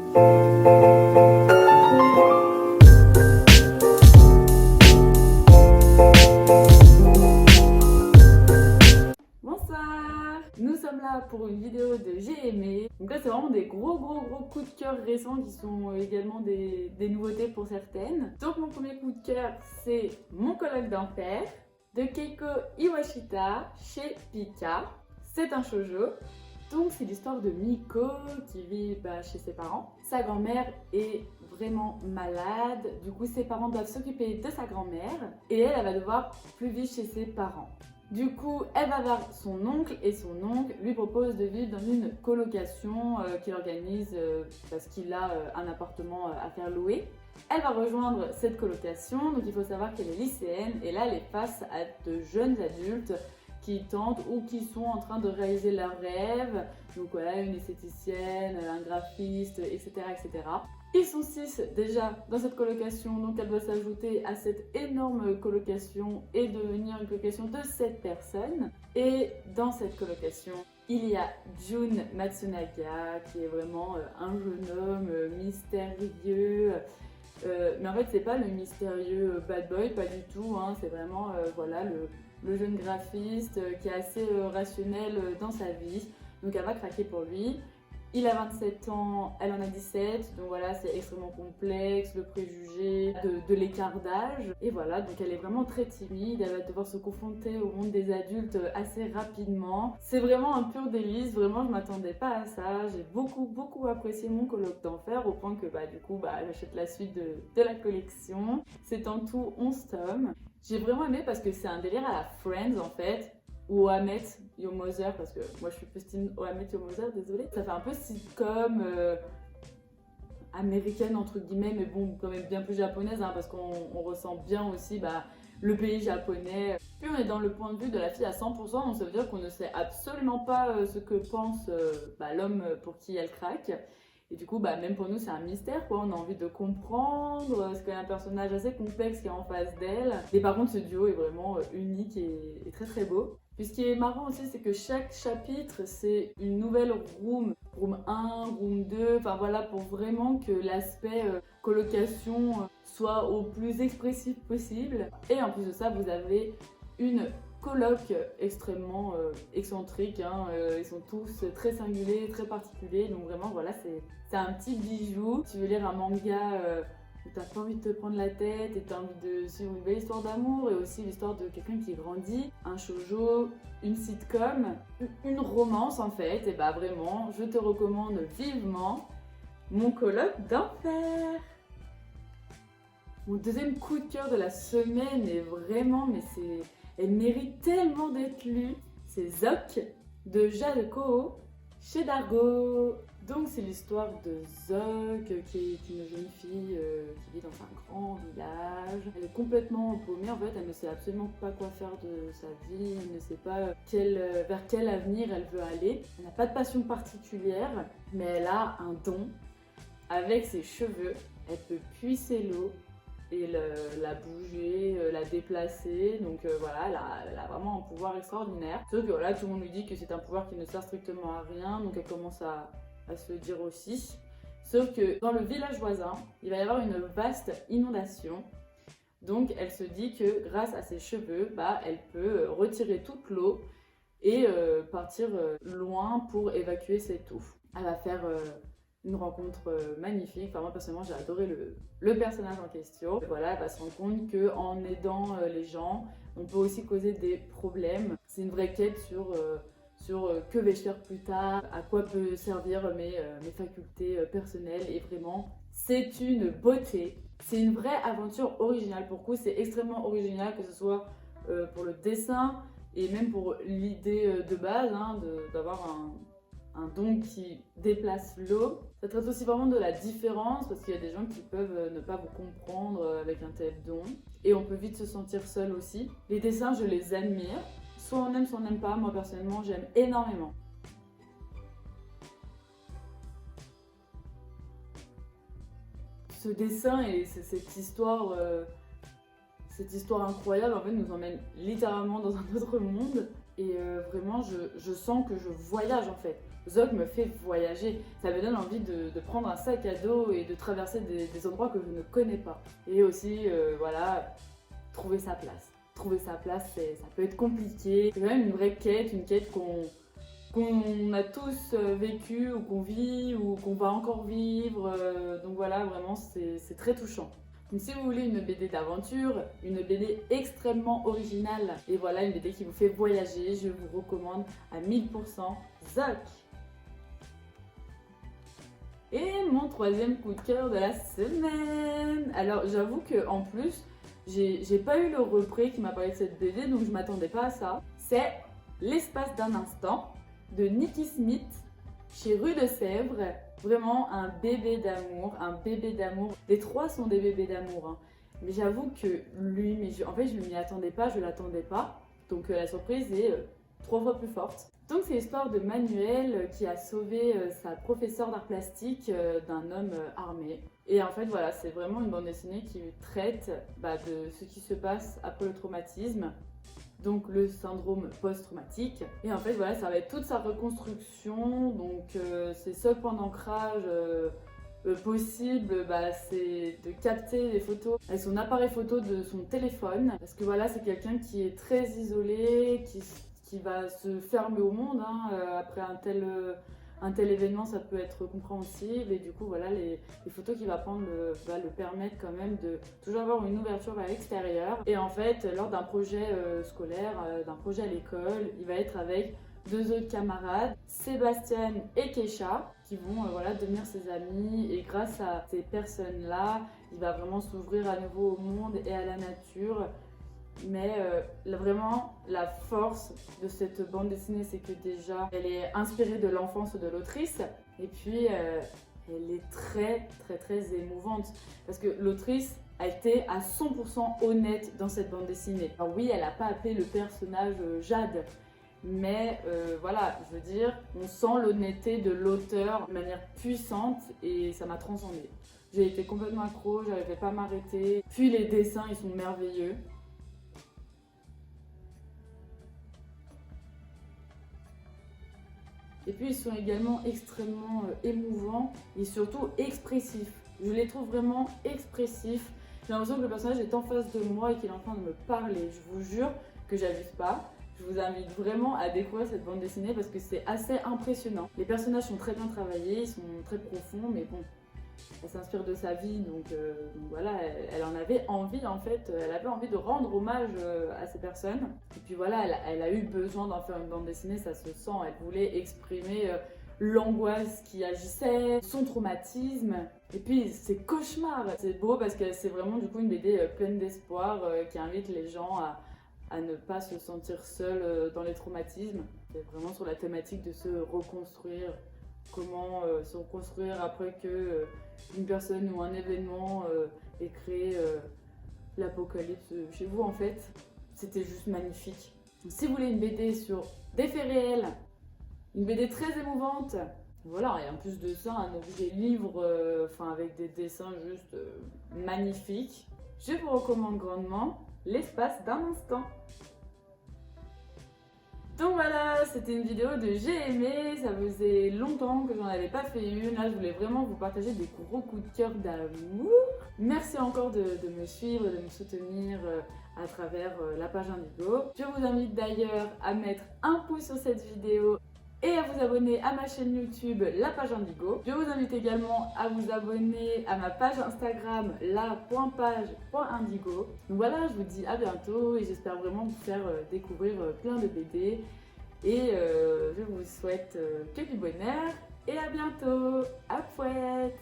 Bonsoir! Nous sommes là pour une vidéo de J'ai aimé. Donc là c'est vraiment des gros coups de cœur récents qui sont également des nouveautés pour certaines. Donc mon premier coup de cœur c'est Mon colloque d'enfer de Keiko Iwashita chez Pika. C'est un shoujo. Donc c'est l'histoire de Miko qui vit chez ses parents. Sa grand-mère est vraiment malade, du coup ses parents doivent s'occuper de sa grand-mère et elle va devoir plus vivre chez ses parents. Du coup, elle va voir son oncle et son oncle lui propose de vivre dans une colocation qu'il organise parce qu'il a un appartement à faire louer. Elle va rejoindre cette colocation, donc il faut savoir qu'elle est lycéenne et là elle est face à de jeunes adultes qui tentent ou qui sont en train de réaliser leurs rêves. Donc voilà, une esthéticienne, un graphiste, etc. etc. Ils sont 6 déjà dans cette colocation, donc elle doit s'ajouter à cette énorme colocation et devenir une colocation de 7 personnes. Et dans cette colocation, il y a Jun Matsunaga qui est vraiment un jeune homme mystérieux. Mais en fait, c'est pas le mystérieux bad boy, pas du tout, hein. C'est vraiment voilà, le jeune graphiste qui est assez rationnel dans sa vie. Donc elle va craquer pour lui. Il a 27 ans, elle en a 17, donc voilà, c'est extrêmement complexe, le préjugé de l'écart d'âge. Et voilà, donc elle est vraiment très timide, elle va devoir se confronter au monde des adultes assez rapidement. C'est vraiment un pur délice, vraiment je m'attendais pas à ça. J'ai beaucoup apprécié Mon colloque d'enfer, au point que du coup j'achète la suite de la collection. C'est en tout 11 tomes. J'ai vraiment aimé parce que c'est un délire à la Friends en fait. Ou Ohamet Your Mother, parce que moi je suis plus team Ohamet Your Mother, désolée. Ça fait un peu sitcom américaine entre guillemets, mais bon, quand même bien plus japonaise, hein, parce qu'on ressent bien aussi le pays japonais. Puis on est dans le point de vue de la fille à 100%, donc ça veut dire qu'on ne sait absolument pas ce que pense l'homme pour qui elle craque. Et du coup, même pour nous, c'est un mystère, quoi. On a envie de comprendre. C'est quand même un personnage assez complexe qui est en face d'elle. Et par contre, ce duo est vraiment unique et très beau. Puis ce qui est marrant aussi, c'est que chaque chapitre, c'est une nouvelle room. Room 1, room 2, enfin voilà, pour vraiment que l'aspect colocation soit au plus expressif possible. Et en plus de ça, vous avez une coloc extrêmement excentrique, hein. Ils sont tous très singuliers, très particuliers, donc vraiment voilà, c'est un petit bijou. Si tu veux lire un manga où t'as pas envie de te prendre la tête et t'as envie de suivre une belle histoire d'amour et aussi l'histoire de quelqu'un qui grandit, un shoujo, une sitcom, une romance en fait, et vraiment, je te recommande vivement Mon colloque d'enfer. Mon deuxième coup de cœur de la semaine est vraiment, elle mérite tellement d'être lue. C'est Zoc de Jade Koho chez Dargo. Donc c'est l'histoire de Zoc qui est une jeune fille qui vit dans un grand village. Elle est complètement paumée en fait, elle ne sait absolument pas quoi faire de sa vie, elle ne sait pas vers quel avenir elle veut aller. Elle n'a pas de passion particulière, mais elle a un don. Avec ses cheveux, elle peut puiser l'eau et la bouger, la déplacer, donc voilà, elle a vraiment un pouvoir extraordinaire. Sauf que voilà, tout le monde lui dit que c'est un pouvoir qui ne sert strictement à rien, donc elle commence à se le dire aussi. Sauf que dans le village voisin, il va y avoir une vaste inondation, donc elle se dit que grâce à ses cheveux, elle peut retirer toute l'eau et partir loin pour évacuer cette eau. Elle va faire une rencontre magnifique. Enfin, moi personnellement j'ai adoré le personnage en question. Voilà, elle va se rendre compte qu'en aidant les gens, on peut aussi causer des problèmes. C'est une vraie quête sur que vais-je faire plus tard, à quoi peut servir mes facultés personnelles, et vraiment c'est une beauté. C'est une vraie aventure originale. Pour le coup, c'est extrêmement original, que ce soit pour le dessin et même pour l'idée de base, hein, d'avoir un don qui déplace l'eau. Ça traite aussi vraiment de la différence, parce qu'il y a des gens qui peuvent ne pas vous comprendre avec un tel don. Et on peut vite se sentir seul aussi. Les dessins, je les admire. Soit on aime, soit on n'aime pas. Moi personnellement, j'aime énormément. Ce dessin et cette histoire incroyable en fait nous emmène littéralement dans un autre monde. et vraiment je sens que je voyage en fait. Zog me fait voyager, ça me donne envie de prendre un sac à dos et de traverser des endroits que je ne connais pas. Et aussi, voilà, trouver sa place. Trouver sa place, ça peut être compliqué. C'est quand même une vraie quête, une quête qu'on a tous vécu ou qu'on vit ou qu'on va encore vivre. Donc voilà, vraiment, c'est très touchant. Donc si vous voulez une BD d'aventure, une BD extrêmement originale, et voilà, une BD qui vous fait voyager, je vous recommande à 1000% Zog. Et mon troisième coup de cœur de la semaine. Alors j'avoue que en plus, j'ai pas eu le repré qui m'a parlé de cette BD, donc je m'attendais pas à ça. C'est L'espace d'un instant de Nikki Smith chez Rue de Sèvres. Vraiment un bébé d'amour, un bébé d'amour. Les trois sont des bébés d'amour, hein. Mais j'avoue que lui, en fait je ne m'y attendais pas, je l'attendais pas. Donc la surprise est 3 fois plus forte. Donc c'est l'histoire de Manuel qui a sauvé sa professeure d'art plastique d'un homme armé. Et en fait voilà, c'est vraiment une bande dessinée qui traite de ce qui se passe après le traumatisme. Donc le syndrome post-traumatique. Et en fait voilà, ça va être toute sa reconstruction. Donc ses seuls points d'ancrage possible, c'est de capter les photos avec son appareil photo de son téléphone. Parce que voilà, c'est quelqu'un qui est très isolé, qui va se fermer au monde, hein. Après un tel événement, ça peut être compréhensible, et du coup voilà, les photos qu'il va prendre va le permettre quand même de toujours avoir une ouverture vers l'extérieur. Et en fait, lors d'un projet scolaire, d'un projet à l'école, il va être avec 2 autres camarades, Sébastien et Keisha, qui vont devenir ses amis, et grâce à ces personnes-là, il va vraiment s'ouvrir à nouveau au monde et à la nature. Mais vraiment, la force de cette bande dessinée, c'est que déjà, elle est inspirée de l'enfance de l'autrice. Et puis, elle est très, très, très émouvante. Parce que l'autrice a été à 100% honnête dans cette bande dessinée. Alors oui, elle n'a pas appelé le personnage Jade. Mais voilà, je veux dire, on sent l'honnêteté de l'auteur de manière puissante et ça m'a transcendée. J'ai été complètement accro, j'arrivais pas à m'arrêter. Puis les dessins, ils sont merveilleux. Et puis ils sont également extrêmement émouvants et surtout expressifs. Je les trouve vraiment expressifs. J'ai l'impression que le personnage est en face de moi et qu'il est en train de me parler. Je vous jure que j'abuse pas. Je vous invite vraiment à découvrir cette bande dessinée parce que c'est assez impressionnant. Les personnages sont très bien travaillés, ils sont très profonds, mais bon, elle s'inspire de sa vie, donc voilà, elle en avait envie en fait, elle avait envie de rendre hommage à ces personnes. Et puis voilà, elle a eu besoin d'en faire une bande dessinée, ça se sent, elle voulait exprimer l'angoisse qui agissait, son traumatisme, et puis ses cauchemars. C'est beau parce que c'est vraiment du coup une BD pleine d'espoir qui invite les gens à ne pas se sentir seuls dans les traumatismes. C'est vraiment sur la thématique de se reconstruire. Comment se reconstruire après que une personne ou un événement ait créé l'apocalypse chez vous en fait. C'était juste magnifique. Donc, si vous voulez une BD sur des faits réels, une BD très émouvante, voilà, et en plus de ça, un objet livre avec des dessins juste magnifiques, je vous recommande grandement L'espace d'un instant. Donc voilà, c'était une vidéo de j'ai aimé, ça faisait longtemps que j'en avais pas fait une. Là, je voulais vraiment vous partager des gros coups de cœur d'amour. Merci encore de me suivre, de me soutenir à travers la page Indigo. Je vous invite d'ailleurs à mettre un pouce sur cette vidéo et à vous abonner à ma chaîne YouTube, la page Indigo. Je vous invite également à vous abonner à ma page Instagram, la.page.indigo. Donc voilà, je vous dis à bientôt et j'espère vraiment vous faire découvrir plein de BD. Et je vous souhaite que du bonheur et à bientôt. À fouette!